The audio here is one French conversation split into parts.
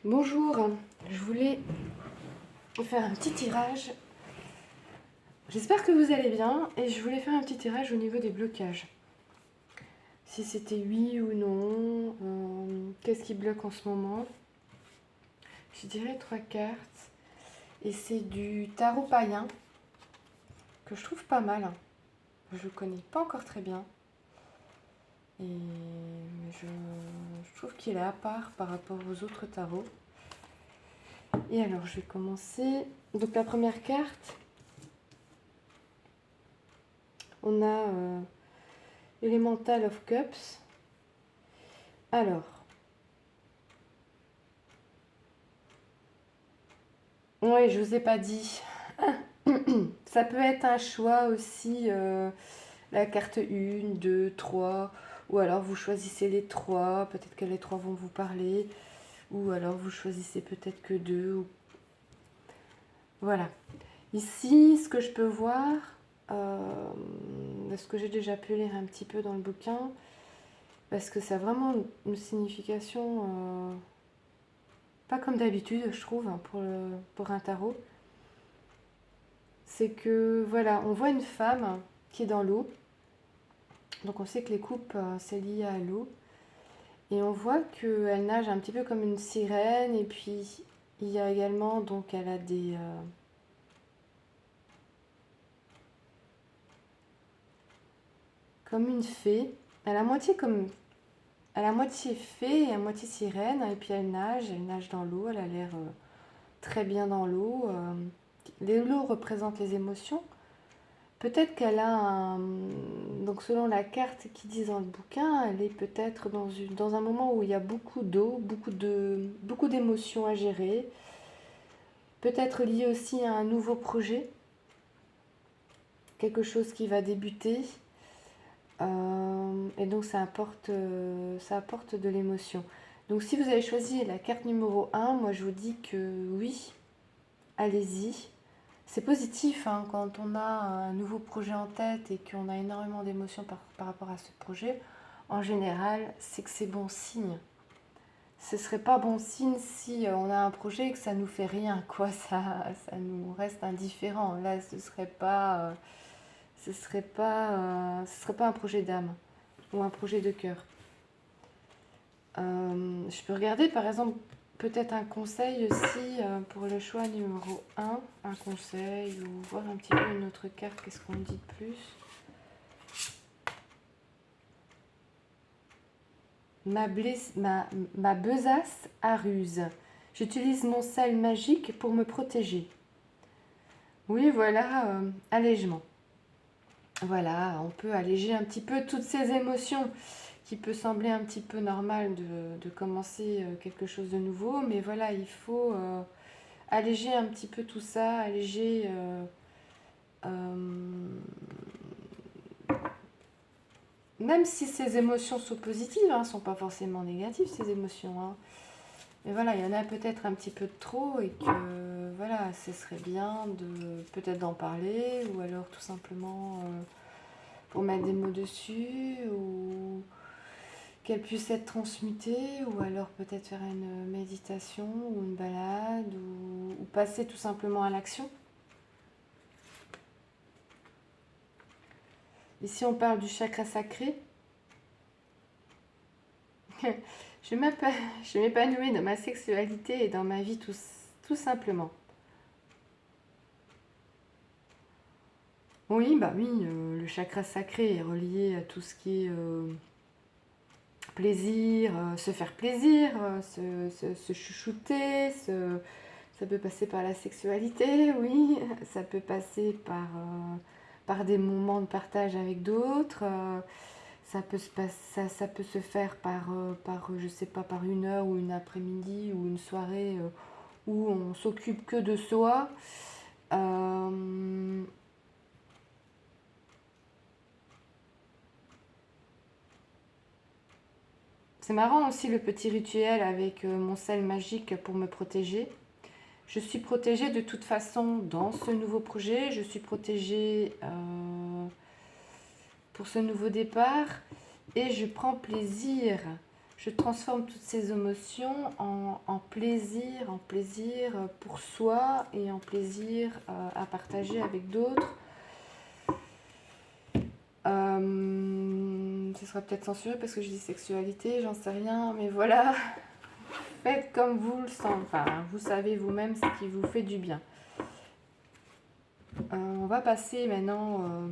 Bonjour, je voulais faire un petit tirage. J'espère que vous allez bien et je voulais faire un petit tirage au niveau des blocages. Si c'était oui ou non, qu'est-ce qui bloque en ce moment? Je dirais 3 cartes et c'est du tarot païen que je trouve pas mal. Je le connais pas encore très bien et je trouve qu'il est à part par rapport aux autres tarots. Et alors je vais commencer. Donc la première carte, on a Elemental of Cups. Alors, oui, je vous ai pas dit. Ça peut être un choix aussi, la carte 1, 2, 3, ou alors vous choisissez les 3, peut-être que les 3 vont vous parler, ou alors vous choisissez peut-être que 2. Voilà. Ici, ce que je peux voir, ce que j'ai déjà pu lire un petit peu dans le bouquin, parce que ça a vraiment une signification pas comme d'habitude, je trouve, hein, pour un tarot. C'est que, voilà, on voit une femme qui est dans l'eau. Donc on sait que les coupes, c'est lié à l'eau. Et on voit qu'elle nage un petit peu comme une sirène. Et puis, il y a également, donc elle a des... comme une fée. Elle a moitié comme... Elle a moitié fée et à moitié sirène. Et puis elle nage dans l'eau. Elle a l'air très bien dans l'eau. L'eau représente les émotions. Peut-être qu'elle a un... Donc selon la carte qui dit dans le bouquin, elle est peut-être dans un moment où il y a beaucoup d'eau, beaucoup d'émotions à gérer. Peut-être lié aussi à un nouveau projet, quelque chose qui va débuter. Et donc ça apporte de l'émotion. Donc si vous avez choisi la carte numéro 1, moi je vous dis que oui, allez-y. C'est positif hein, quand on a un nouveau projet en tête et qu'on a énormément d'émotions par rapport à ce projet. En général, c'est que c'est bon signe. Ce serait pas bon signe si on a un projet et que ça nous fait rien, quoi. Ça nous reste indifférent. Là, ce serait pas un projet d'âme ou un projet de cœur. Je peux regarder par exemple peut-être un conseil aussi pour le choix numéro 1 conseil ou voir un petit peu une autre carte, qu'est-ce qu'on dit de plus. Ma besace à ruse. J'utilise mon sel magique pour me protéger. Oui, voilà, allègement. Voilà, on peut alléger un petit peu toutes ces émotions qui peut sembler un petit peu normal de commencer quelque chose de nouveau, mais voilà, il faut alléger un petit peu tout ça, alléger même si ces émotions sont positives, ne sont pas forcément négatives ces émotions. Hein. Mais voilà, il y en a peut-être un petit peu de trop et que voilà, ce serait bien de peut-être d'en parler ou alors tout simplement pour mettre des mots dessus ou qu'elle puisse être transmutée ou alors peut-être faire une méditation ou une balade ou passer tout simplement à l'action. Ici, on parle du chakra sacré. Je m'épanouis dans ma sexualité et dans ma vie tout simplement. Oui, bah oui, le chakra sacré est relié à tout ce qui est plaisir, se faire plaisir, se chouchouter, ça peut passer par la sexualité, oui, ça peut passer par des moments de partage avec d'autres, ça peut se faire je sais pas, par une heure ou une après-midi ou une soirée où on s'occupe que de soi. Euh, c'est marrant aussi le petit rituel avec mon sel magique pour me protéger. Je suis protégée de toute façon dans ce nouveau projet. Je suis protégée pour ce nouveau départ. Et je prends plaisir. Je transforme toutes ces émotions en plaisir pour soi et en plaisir à partager avec d'autres. Ce sera peut-être censuré parce que je dis sexualité, j'en sais rien, mais voilà. Faites comme vous le sentez, enfin, vous savez vous-même ce qui vous fait du bien. On va passer maintenant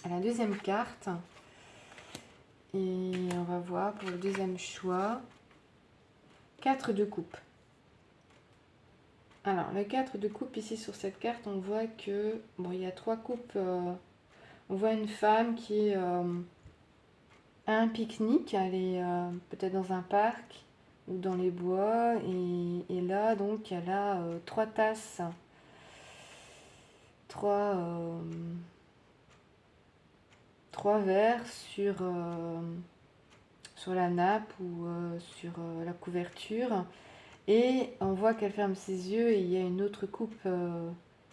à la deuxième carte. Et on va voir pour le deuxième choix. 4 de coupe. Alors, le 4 de coupe, ici sur cette carte, on voit que... Bon, il y a 3 coupes. On voit une femme qui est à un pique-nique. Elle est peut-être dans un parc ou dans les bois. Et là, donc, elle a 3 tasses. 3 verres sur la nappe ou sur la couverture. Et on voit qu'elle ferme ses yeux et il y a une autre coupe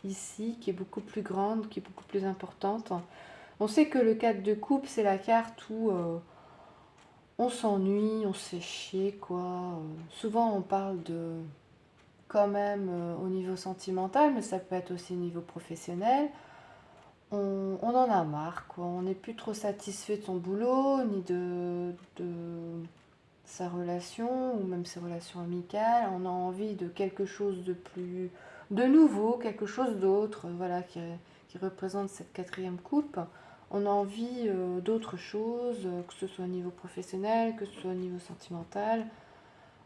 ici qui est beaucoup plus grande, qui est beaucoup plus importante. On sait que le 4 de coupe, c'est la carte où on s'ennuie, on se fait chier, quoi. Souvent, on parle de quand même au niveau sentimental, mais ça peut être aussi au niveau professionnel. On en a marre, quoi. On n'est plus trop satisfait de son boulot, ni de sa relation, ou même ses relations amicales. On a envie de quelque chose de plus, de nouveau, quelque chose d'autre, voilà, qui représente cette 4e coupe. On a envie d'autre chose, que ce soit au niveau professionnel, que ce soit au niveau sentimental.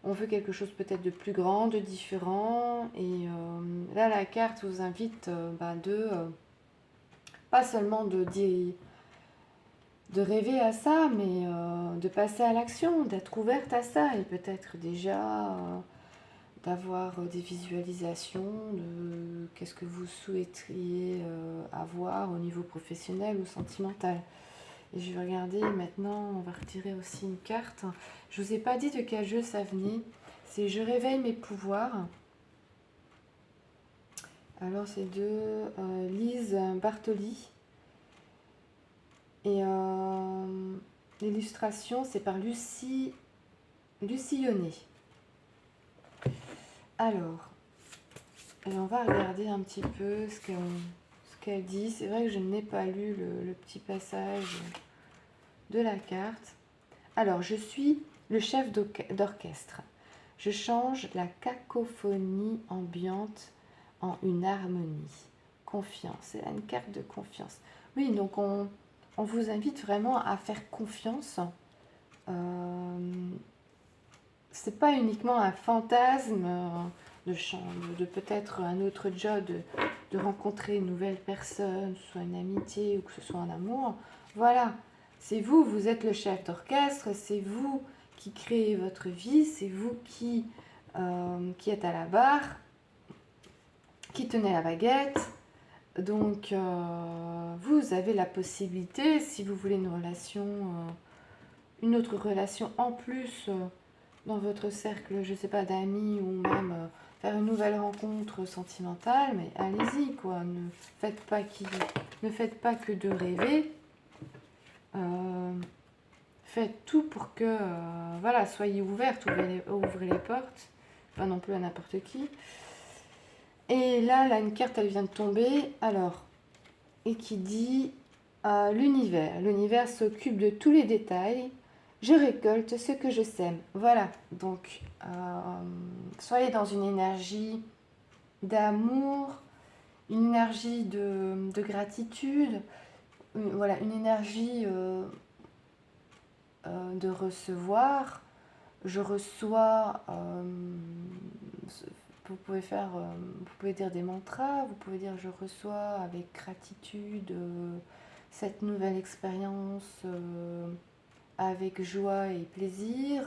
On veut quelque chose peut-être de plus grand, de différent. Et là, la carte vous invite pas seulement de rêver à ça, mais de passer à l'action, d'être ouverte à ça et peut-être déjà d'avoir des visualisations de qu'est-ce que vous souhaiteriez avoir au niveau professionnel ou sentimental. Et je vais regarder maintenant, on va retirer aussi une carte. Je ne vous ai pas dit de quel jeu ça venait. C'est Je réveille mes pouvoirs. Alors c'est de Lise Bartoli. Et l'illustration, c'est par Lucie Yonnet. Alors, on va regarder un petit peu ce qu'elle dit. C'est vrai que je n'ai pas lu le petit passage de la carte. Alors, je suis le chef d'orchestre. Je change la cacophonie ambiante en une harmonie. Confiance, c'est là une carte de confiance. Oui, donc on vous invite vraiment à faire confiance. C'est pas uniquement un fantasme de peut-être un autre job, de rencontrer une nouvelle personne, soit une amitié ou que ce soit un amour. Voilà, c'est vous, vous êtes le chef d'orchestre, c'est vous qui créez votre vie, c'est vous qui êtes à la barre, qui tenez la baguette. Donc, vous avez la possibilité, si vous voulez une relation, une autre relation en plus dans votre cercle, je ne sais pas, d'amis ou même faire une nouvelle rencontre sentimentale, mais allez-y, quoi. Ne faites pas que de rêver. Faites tout pour que, voilà, soyez ouvertes, ouvrez les portes, pas non plus à n'importe qui. Et là, une carte, elle vient de tomber. Alors, et qui dit l'univers. L'univers s'occupe de tous les détails. Je récolte ce que je sème. Voilà, donc soyez dans une énergie d'amour, une énergie de gratitude, voilà, une énergie de recevoir. Je reçois, vous pouvez dire des mantras, vous pouvez dire je reçois avec gratitude cette nouvelle expérience avec joie et plaisir.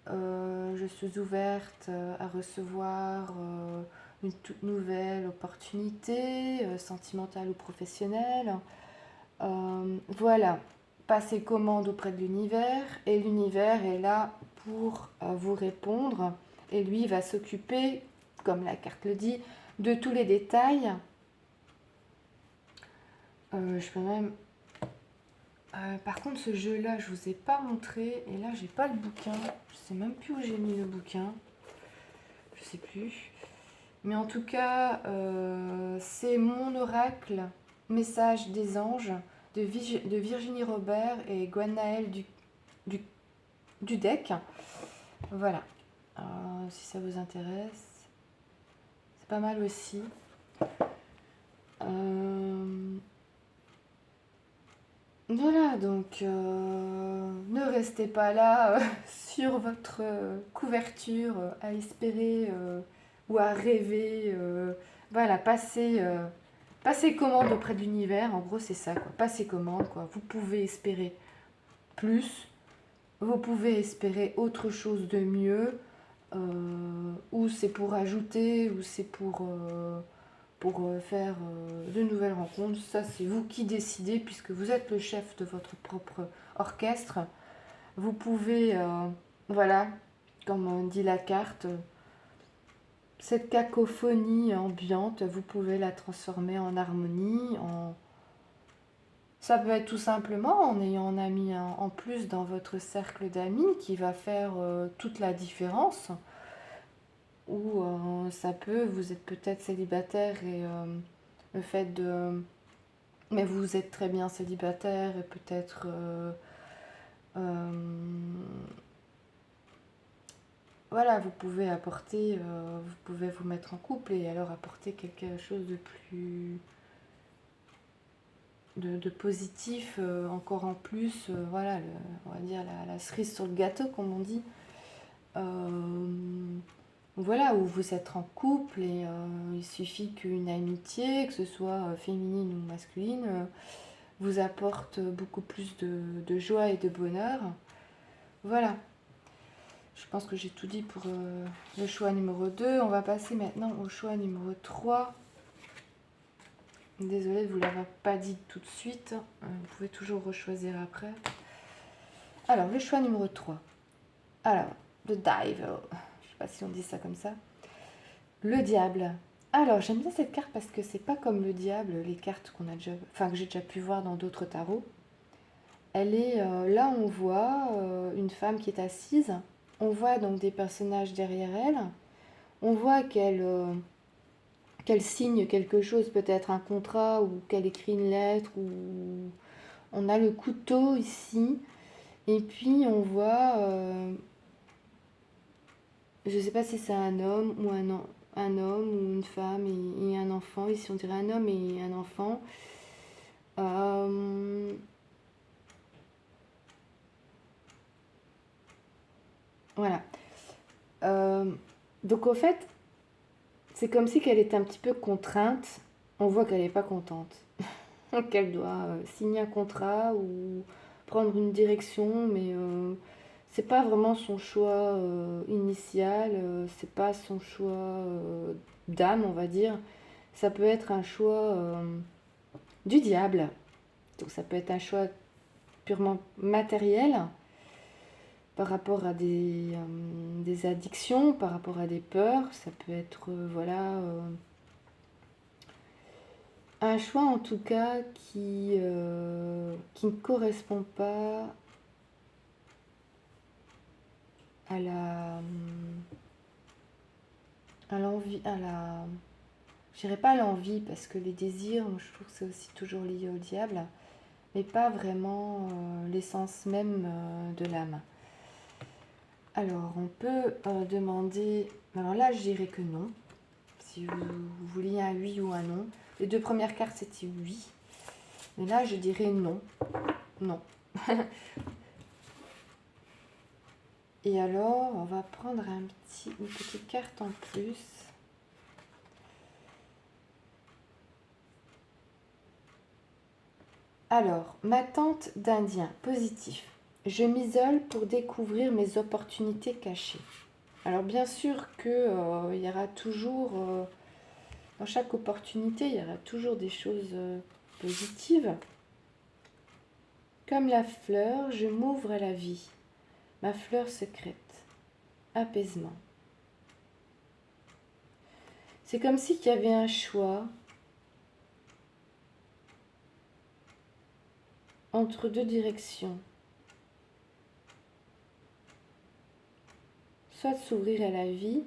Je suis ouverte à recevoir une toute nouvelle opportunité, sentimentale ou professionnelle. Voilà, passez commande auprès de l'univers et l'univers est là pour vous répondre et lui va s'occuper, comme la carte le dit, de tous les détails. Je peux même Par contre, ce jeu-là, je vous ai pas montré. Et là, j'ai pas le bouquin. Je sais même plus où j'ai mis le bouquin. Je sais plus. Mais en tout cas, c'est Mon oracle, message des anges de Virginie Robert et Gwenaël du, Dudek. Voilà. Si ça vous intéresse, c'est pas mal aussi. Voilà, donc ne restez pas là sur votre couverture à espérer ou à rêver. Voilà, passez commande auprès de l'univers. En gros, c'est ça, quoi. Passez commande, quoi. Vous pouvez espérer plus, vous pouvez espérer autre chose de mieux, ou c'est pour ajouter, ou c'est pour faire de nouvelles rencontres. Ça, c'est vous qui décidez, puisque vous êtes le chef de votre propre orchestre. Vous pouvez, voilà, comme dit la carte, cette cacophonie ambiante, vous pouvez la transformer en harmonie. Ça peut être tout simplement en ayant un ami en plus dans votre cercle d'amis qui va faire toute la différence. Ou ça peut, vous êtes peut-être célibataire et le fait de... Mais vous êtes très bien célibataire et peut-être euh, voilà, vous pouvez apporter, vous pouvez vous mettre en couple et alors apporter quelque chose de plus de positif, encore en plus, voilà, on va dire la cerise sur le gâteau, comme on dit. Voilà, où vous êtes en couple et il suffit qu'une amitié, que ce soit féminine ou masculine, vous apporte beaucoup plus de joie et de bonheur. Voilà, je pense que j'ai tout dit pour le choix numéro 2. On va passer maintenant au choix numéro 3. Désolée de vous l'avoir pas dit tout de suite. Vous pouvez toujours rechoisir après. Alors, le choix numéro 3. Alors, le Dive. Je sais pas si on dit ça comme ça. Le diable. Alors, j'aime bien cette carte parce que c'est pas comme le diable, les cartes qu'on a déjà, enfin que j'ai déjà pu voir dans d'autres tarots. Elle est là, on voit une femme qui est assise. On voit donc des personnages derrière elle. On voit qu'elle signe quelque chose, peut-être un contrat ou qu'elle écrit une lettre. Ou on a le couteau ici. Et puis on voit, je ne sais pas si c'est un homme ou un homme ou une femme et un enfant. Ici on dirait un homme et un enfant. Euh, voilà. Euh, donc au fait, c'est comme si qu'elle était un petit peu contrainte. On voit qu'elle n'est pas contente. Qu'elle doit signer un contrat ou prendre une direction, mais c'est pas vraiment son choix initial, c'est pas son choix d'âme, on va dire. Ça peut être un choix du diable. Donc ça peut être un choix purement matériel par rapport à des addictions, par rapport à des peurs. Ça peut être voilà un choix en tout cas qui ne correspond pas à l'envie, je dirais pas à l'envie parce que les désirs, je trouve que c'est aussi toujours lié au diable, mais pas vraiment l'essence même de l'âme. Alors on peut demander, alors là je dirais que non, si vous vouliez un oui ou un non. Les deux premières cartes c'était oui, mais là je dirais non, non. Et alors on va prendre une petite carte en plus. Alors, ma tante d'Indien, positif. Je m'isole pour découvrir mes opportunités cachées. Alors bien sûr que il y aura toujours, dans chaque opportunité, il y aura toujours des choses positives. Comme la fleur, je m'ouvre à la vie. Ma fleur secrète. Apaisement. C'est comme si qu'il y avait un choix. entre deux directions. Soit s'ouvrir à la vie,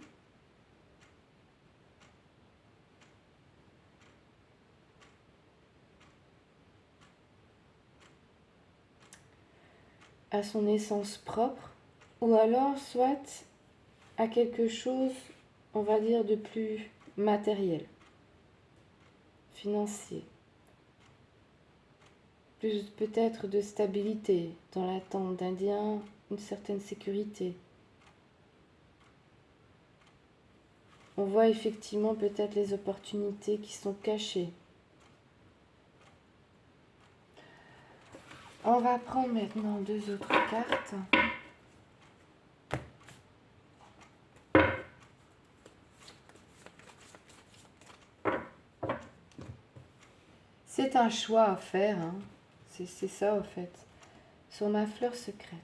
à son essence propre, ou alors soit à quelque chose, on va dire, de plus matériel, financier, plus peut-être de stabilité, dans l'attente d'Indien, une certaine sécurité. On voit effectivement peut-être les opportunités qui sont cachées. On va prendre maintenant deux autres cartes. C'est un choix à faire, hein. C'est ça en fait. Sur ma fleur secrète.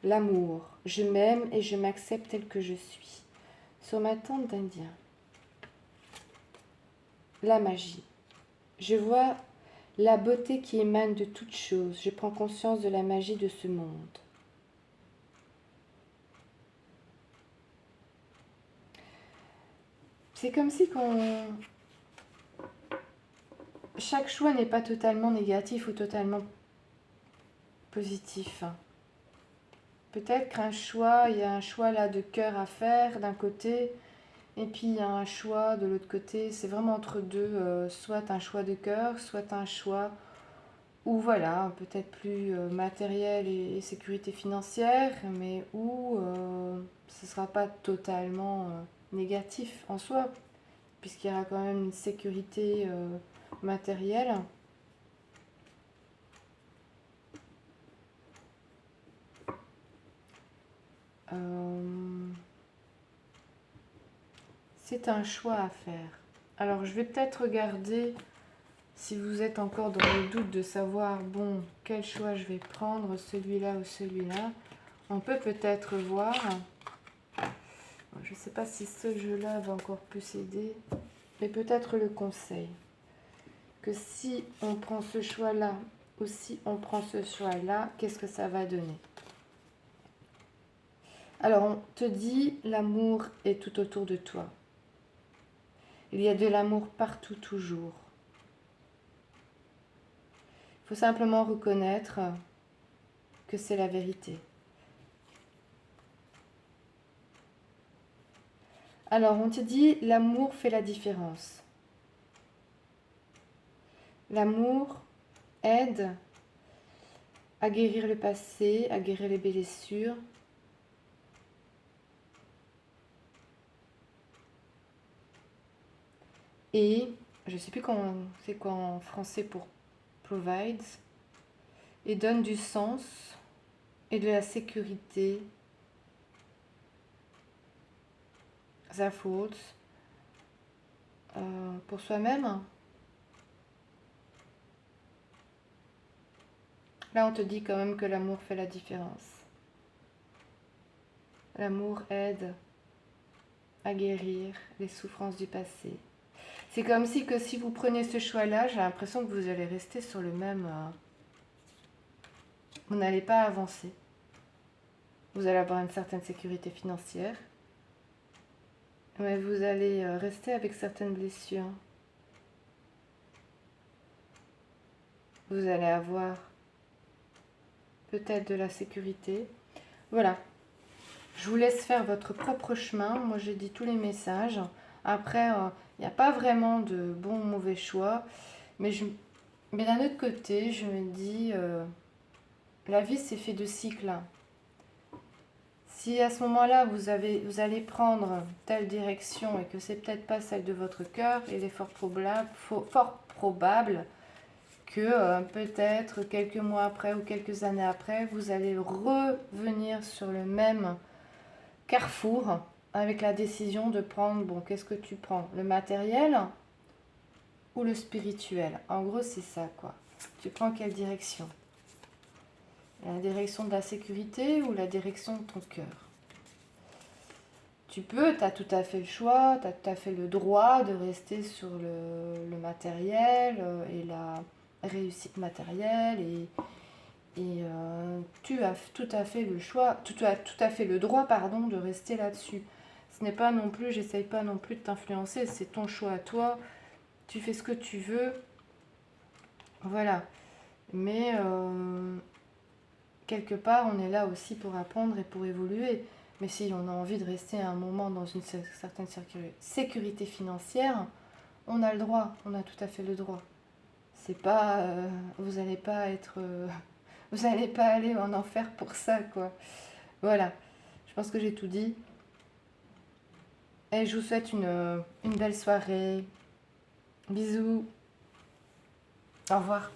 L'amour. Je m'aime et je m'accepte tel que je suis. Sur ma tente d'Indien. La magie. Je vois la beauté qui émane de toute chose. Je prends conscience de la magie de ce monde. C'est comme si chaque choix n'est pas totalement négatif ou totalement positif. Peut-être qu'un choix, il y a un choix là de cœur à faire d'un côté, et puis il y a un choix de l'autre côté. C'est vraiment entre deux, soit un choix de cœur, soit un choix où voilà, peut-être plus matériel et sécurité financière, mais où ce ne sera pas totalement négatif en soi, puisqu'il y aura quand même une sécurité matérielle. C'est un choix à faire. Alors je vais peut-être regarder si vous êtes encore dans le doute de savoir, bon, quel choix je vais prendre, celui-là ou celui-là. On peut peut-être voir, je ne sais pas si ce jeu-là va encore plus aider, mais peut-être le conseil, que si on prend ce choix-là ou si on prend ce choix-là, qu'est-ce que ça va donner? Alors on te dit, l'amour est tout autour de toi. Il y a de l'amour partout, toujours. Il faut simplement reconnaître que c'est la vérité. Alors, on te dit, l'amour fait la différence. L'amour aide à guérir le passé, à guérir les blessures. Et, je ne sais plus c'est quoi en français pour provides, et donne du sens et de la sécurité, Zafoot, pour soi-même. Là, on te dit quand même que l'amour fait la différence. L'amour aide à guérir les souffrances du passé. C'est comme si que si vous prenez ce choix-là, j'ai l'impression que vous allez rester sur le même... vous n'allez pas avancer. Vous allez avoir une certaine sécurité financière. Mais vous allez rester avec certaines blessures. Vous allez avoir peut-être de la sécurité. Voilà. Je vous laisse faire votre propre chemin. Moi, j'ai dit tous les messages. Après, il n'y a pas vraiment de bon ou mauvais choix. Mais d'un autre côté, je me dis, la vie, c'est fait de cycles. Si à ce moment-là, vous allez prendre telle direction et que c'est peut-être pas celle de votre cœur, il est fort probable que peut-être quelques mois après ou quelques années après, vous allez revenir sur le même carrefour avec la décision de prendre, bon, qu'est-ce que tu prends? Le matériel ou le spirituel? En gros, c'est ça, quoi. Tu prends quelle direction? La direction de la sécurité ou la direction de ton cœur? tu peux, tu as tout à fait le choix, tu as tout à fait le droit de rester sur le matériel et la réussite matérielle et tu as tout à fait le choix, tu as tout à fait le droit, pardon, de rester là-dessus. Ce n'est pas non plus, j'essaye pas non plus de t'influencer, c'est ton choix à toi, tu fais ce que tu veux, voilà. Mais quelque part, on est là aussi pour apprendre et pour évoluer. Mais si on a envie de rester un moment dans une certaine sécurité financière, on a le droit, on a tout à fait le droit. C'est pas, vous n'allez pas être, vous n'allez pas aller en enfer pour ça, quoi. Voilà, je pense que j'ai tout dit. Et je vous souhaite une belle soirée. Bisous. Au revoir.